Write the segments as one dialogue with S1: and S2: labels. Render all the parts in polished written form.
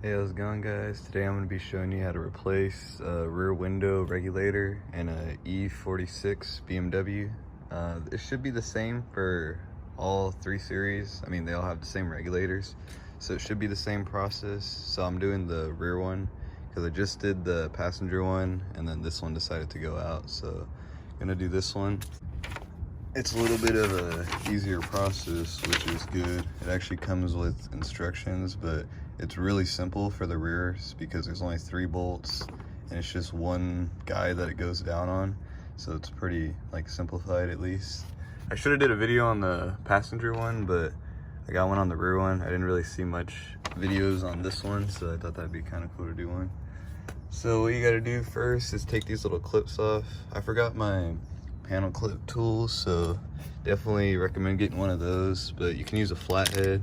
S1: Hey, how's it going, guys? Today I'm going to be showing you how to replace a rear window regulator in a E46 BMW. It should be the same for all three series. I mean, they all have the same regulators, so it should be the same process. So I'm doing the rear one because I just did the passenger one, and then this one decided to go out. So I'm going to do this one. It's a little bit of a easier process, which is good. It actually comes with instructions, but it's really simple for the rears because there's only 3 bolts and it's just one guide that it goes down on. So it's pretty simplified, at least. I should have did a video on the passenger one, but I got one on the rear one. I didn't really see much videos on this one, so I thought that'd be kind of cool to do one. So what you gotta do first is take these little clips off. I forgot my panel clip tools, so definitely recommend getting one of those, but you can use a flathead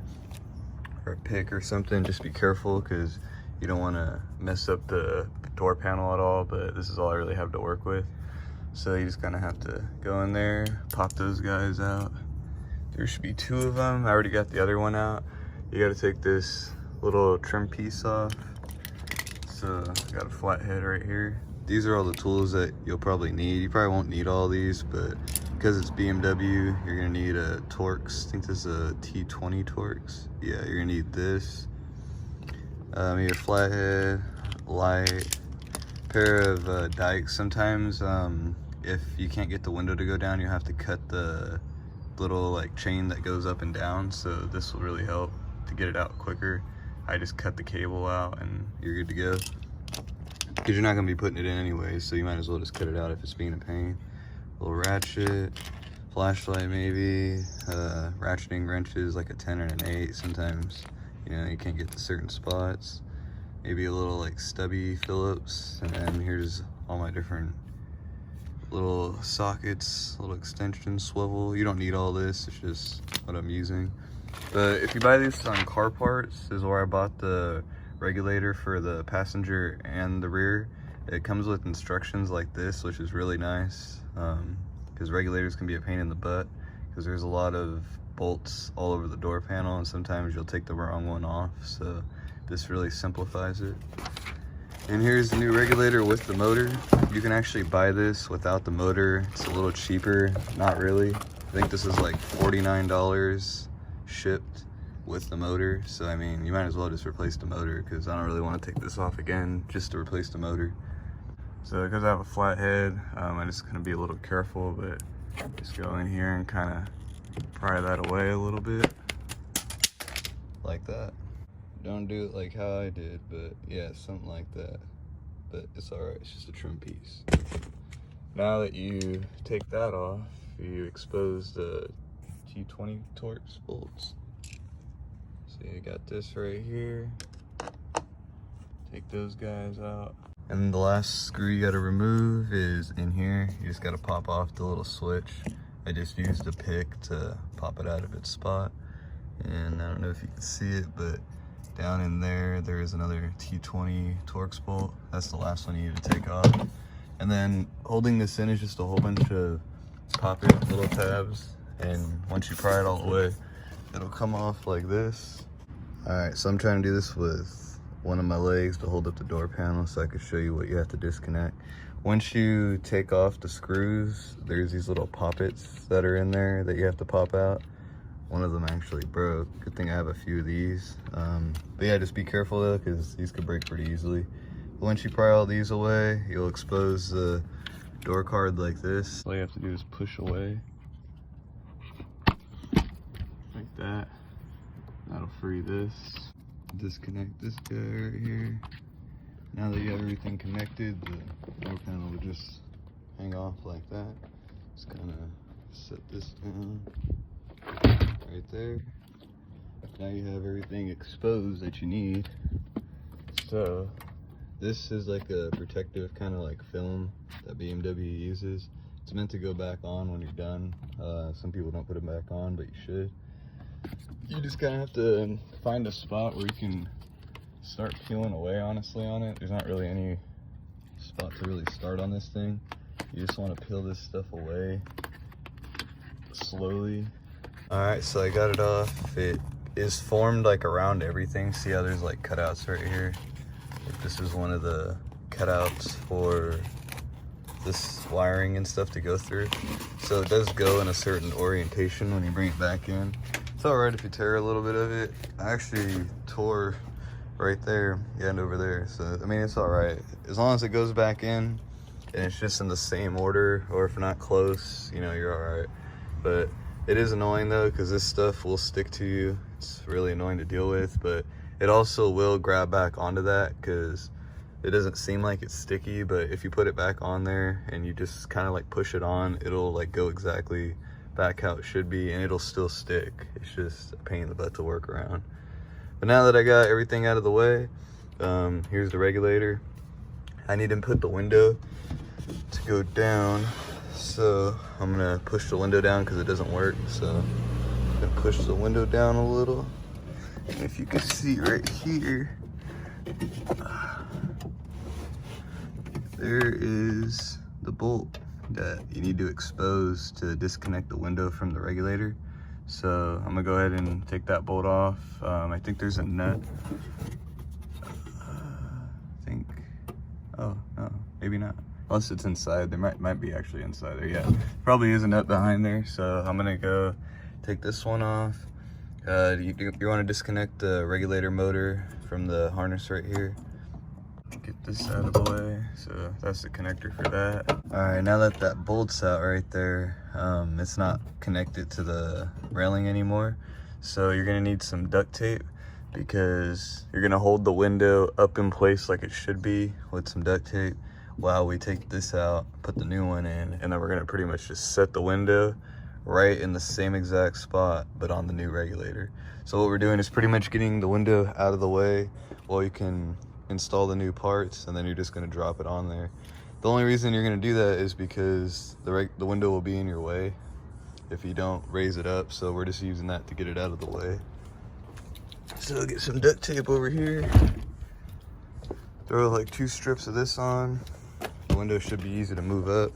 S1: or a pick or something. Just be careful because you don't want to mess up the door panel at all, but this is all I really have to work with. So you just kind of have to go in there, pop those guys out. There should be 2 of them. I already got the other one out. You got to take this little trim piece off. So I got a flathead right here. These are all the tools that you'll probably need. You probably won't need all these, but because it's BMW, you're gonna need a Torx. I think this is a T20 Torx. Yeah, you're gonna need this. Maybe a flathead, light, pair of dikes. Sometimes if you can't get the window to go down, you have to cut the little chain that goes up and down. So this will really help to get it out quicker. I just cut the cable out and you're good to go. Because you're not going to be putting it in anyway, so you might as well just cut it out if it's being a pain. A little ratchet, flashlight maybe, ratcheting wrenches like a 10 and an 8. Sometimes, you can't get to certain spots. Maybe a little stubby Phillips, and then here's all my different little sockets, little extension swivel. You don't need all this, it's just what I'm using. But if you buy these on car parts, this is where I bought the regulator for the passenger and the rear. It comes with instructions like this, which is really nice, because regulators can be a pain in the butt because there's a lot of bolts all over the door panel and sometimes you'll take the wrong one off, so this really simplifies it. And here's the new regulator with the motor. You can actually buy this without the motor. It's a little cheaper. Not really. I think this is like $49 shipped with the motor, so I mean, you might as well just replace the motor because I don't really want to take this off again just to replace the motor. So because I have a flathead, I'm just going to be a little careful, but just go in here and kind of pry that away a little bit like that. Don't do it like how I did, but yeah, something like that. But it's alright, it's just a trim piece. Now that you take that off, you expose the T20 Torx bolts. So you got this right here. Take those guys out. And the last screw you gotta remove is in here. You just gotta pop off the little switch. I just used a pick to pop it out of its spot. And I don't know if you can see it, but down in there, there is another T20 Torx bolt. That's the last one you need to take off. And then holding this in is just a whole bunch of pop-in little tabs. And once you pry it all the way, it'll come off like this. Alright, so I'm trying to do this with one of my legs to hold up the door panel so I can show you what you have to disconnect. Once you take off the screws, there's these little poppets that are in there that you have to pop out. One of them actually broke. Good thing I have a few of these. But yeah, just be careful though, because these could break pretty easily. But once you pry all these away, you'll expose the door card like this. All you have to do is push away. Like that. That'll free this. Disconnect this guy right here. Now that you have everything connected, the door panel will just hang off like that. Just kind of set this down right there. Now you have everything exposed that you need. So this is like a protective kind of film that BMW uses. It's meant to go back on when you're done. Some people don't put it back on, but you should. You just kind of have to find a spot where you can start peeling away, honestly, on it. There's not really any spot to really start on this thing. You just want to peel this stuff away slowly. Alright, so I got it off. It is formed like around everything. See how there's like cutouts right here? Like this is one of the cutouts for this wiring and stuff to go through. So it does go in a certain orientation when you bring it back in. It's all right if you tear a little bit of it. I actually tore right there and over there. So, I mean, it's all right. As long as it goes back in and it's just in the same order, or if not close, you know, you're all right. But it is annoying though, because this stuff will stick to you. It's really annoying to deal with, but it also will grab back onto that because it doesn't seem like it's sticky, but if you put it back on there and you just kind of like push it on, it'll like go exactly back how it should be, and it'll still stick. It's just a pain in the butt to work around. But now that I got everything out of the way, here's the regulator. I need to put the window to go down, so I'm gonna push the window down because it doesn't work. So I'm gonna push the window down a little, and if you can see right here, there is the bolt that you need to expose to disconnect the window from the regulator. So I'm gonna go ahead and take that bolt off. I think there's a nut. Oh no, maybe not. Unless it's inside, there might be actually inside there. Yeah, probably is a nut behind there. So I'm gonna go take this one off. You wanna disconnect the regulator motor from the harness right here. Get this out of the way. So that's the connector for that. All right, now that that bolt's out right there, it's not connected to the railing anymore. So you're gonna need some duct tape, because you're gonna hold the window up in place like it should be with some duct tape while we take this out, put the new one in, and then we're gonna pretty much just set the window right in the same exact spot, but on the new regulator. So what we're doing is pretty much getting the window out of the way while you can install the new parts, and then you're just gonna drop it on there. The only reason you're gonna do that is because the window will be in your way if you don't raise it up. So we're just using that to get it out of the way. So get some duct tape over here. Throw like 2 strips of this on. The window should be easy to move up,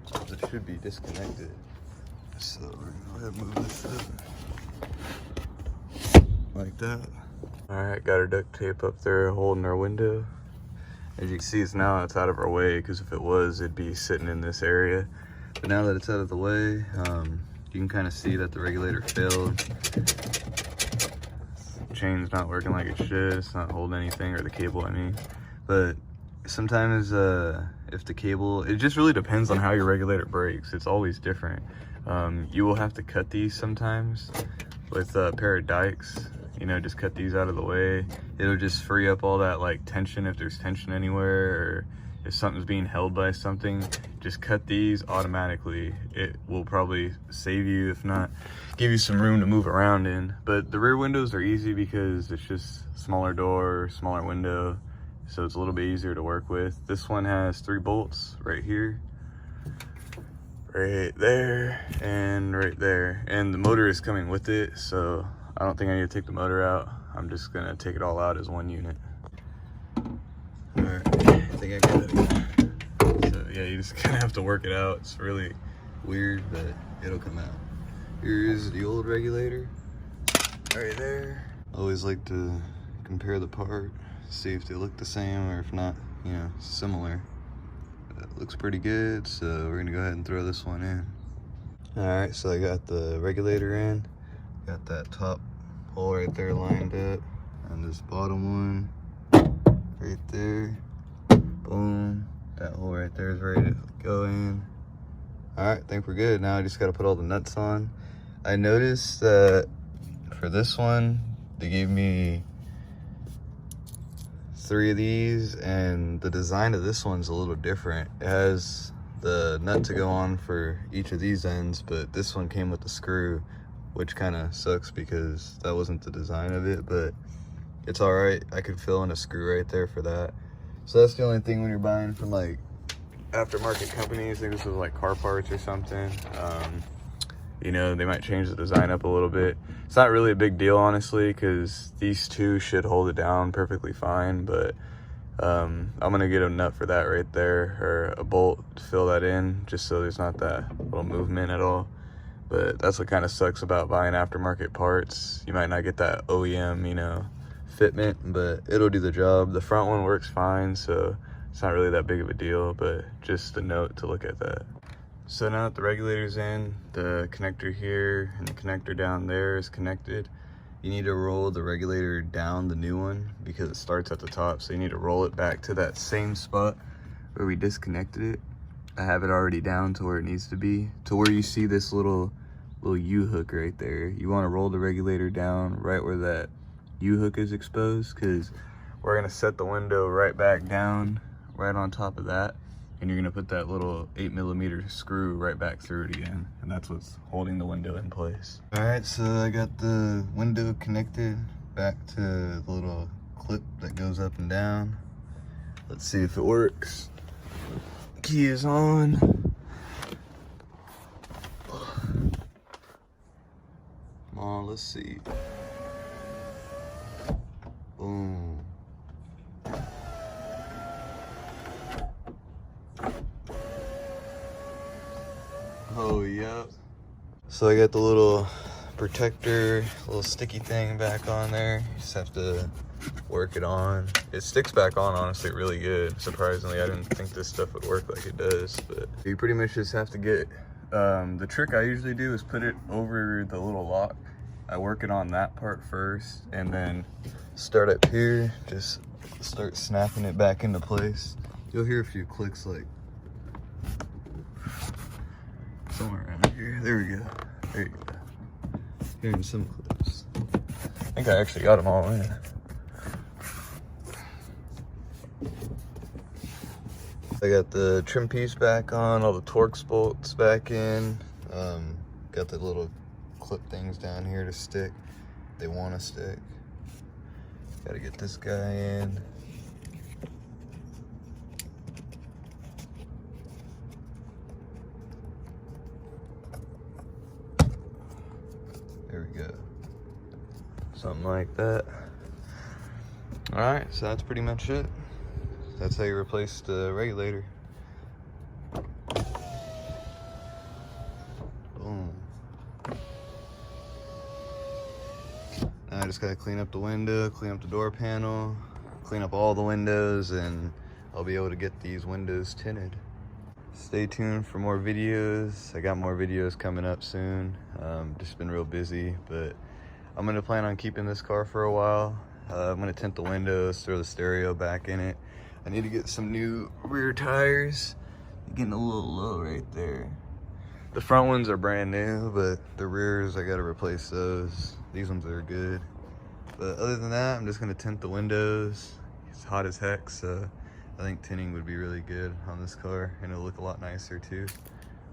S1: because it should be disconnected. So we're gonna go ahead and move this up like that. All right, got our duct tape up there holding our window. As you can see, it's out of our way, because if it was, it'd be sitting in this area. But now that it's out of the way, you can kind of see that the regulator failed. The chain's not working like it should. It's not holding anything, or the cable, I mean. But sometimes if the cable, it just really depends on how your regulator breaks. It's always different. You will have to cut these sometimes with a pair of dikes. You know, just cut these out of the way. It'll just free up all that like tension, if there's tension anywhere, or if something's being held by something. Just cut these automatically. It will probably save you, if not give you some room to move around in. But the rear windows are easy because it's just smaller door, smaller window, so it's a little bit easier to work with. This one has 3 bolts right here, right there, and right there, and the motor is coming with it, so I don't think I need to take the motor out. I'm just gonna take it all out as one unit. All right, I think I got it. So yeah, you just kind of have to work it out. It's really weird, but it'll come out. Here's the old regulator, right there. Always like to compare the part, see if they look the same, or if not, you know, similar. It looks pretty good, so we're gonna go ahead and throw this one in. All right, so I got the regulator in. Got that top hole right there lined up, and this bottom one right there. Boom. That hole right there is ready to go in. All right, I think we're good. Now I just got to put all the nuts on. I noticed that for this one, they gave me 3 of these, and the design of this one's a little different. It has the nut to go on for each of these ends, but this one came with the screw, which kind of sucks because that wasn't the design of it, but it's all right. I could fill in a screw right there for that. So that's the only thing when you're buying from like aftermarket companies. I think this was like car parts or something. You know, they might change the design up a little bit. It's not really a big deal, honestly, because these 2 should hold it down perfectly fine, but I'm gonna get a nut for that right there, or a bolt to fill that in, just so there's not that little movement at all.
S2: But that's what kind of sucks about buying aftermarket parts. You might not get that OEM, you know, fitment, but it'll do the job. The front one works fine, so it's not really that big of a deal, but just a note to look at that. So now that the regulator's in, the connector here and the connector down there is connected. You need to roll the regulator down, the new one, because it starts at the top. So you need to roll it back to that same spot where we disconnected it. I have it already down to where it needs to be, to where you see this little U-hook right there. You want to roll the regulator down right where that U-hook is exposed, because we're going to set the window right back down right on top of that, and you're going to put that little 8mm screw right back through it again, and that's what's holding the window in place. All right, so I got the window connected back to the little clip that goes up and down. Let's see if it works. Key is on. Come on, let's see. Boom. Oh, yep. So I got the little protector, little sticky thing back on there. You just have to work it on. It sticks back on, honestly, really good. Surprisingly, I didn't think this stuff would work like it does, but you pretty much just have to get, the trick I usually do is put it over the little lock. I work it on that part first, and then start up here, just start snapping it back into place. You'll hear a few clicks like somewhere around here. There we go. There you go. Hearing some clicks. I think I actually got them all in. I got the trim piece back on, all the Torx bolts back in. Got the little clip things down here to stick. They want to stick. Got to get this guy in. There we go. Something like that. All right, so that's pretty much it. That's how you replace the regulator. Boom. Now I just gotta clean up the window, clean up the door panel, clean up all the windows, and I'll be able to get these windows tinted. Stay tuned for more videos. I got more videos coming up soon. Just been real busy, but I'm gonna plan on keeping this car for a while. I'm gonna tint the windows, throw the stereo back in it. I need to get some new rear tires. They're getting a little low right there. The front ones are brand new, but the rears, I gotta replace those. These ones are good. But other than that, I'm just gonna tint the windows. It's hot as heck, so I think tinting would be really good on this car, and it'll look a lot nicer too.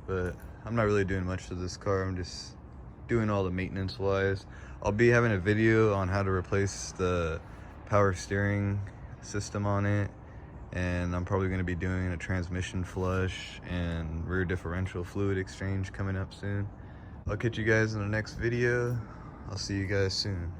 S2: But I'm not really doing much to this car. I'm just doing all the maintenance wise. I'll be having a video on how to replace the power steering system on it, and I'm probably going to be doing a transmission flush and rear differential fluid exchange coming up soon. I'll catch you guys in the next video. I'll see you guys soon.